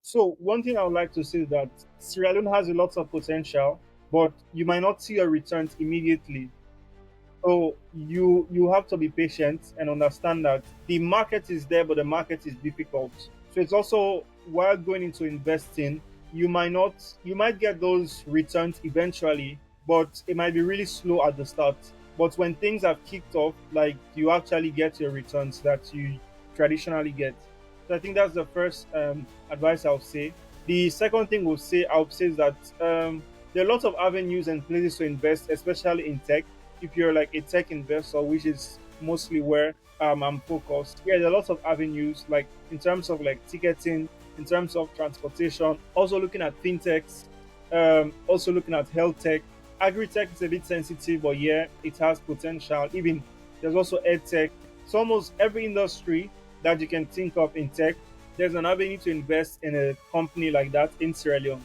So one thing I would like to say is that Sierra Leone has a lot of potential, but you might not see your returns immediately. So you have to be patient and understand that the market is there, but the market is difficult. So it's also while going into investing, you might get those returns eventually, but it might be really slow at the start. But when things have kicked off, like you actually get your returns that you traditionally get. So I think that's the first advice I'll say. The second thing I'll say is that there are lots of avenues and places to invest, especially in tech if you're like a tech investor, which is mostly where I'm focused. Yeah, there are lots of avenues, like in terms of like ticketing, in terms of transportation, also looking at fintechs, also looking at health tech. Agri-tech is a bit sensitive, but yeah, it has potential. Even there's also ed tech. So almost every industry that you can think of in tech, there's an avenue to invest in a company like that in Sierra Leone.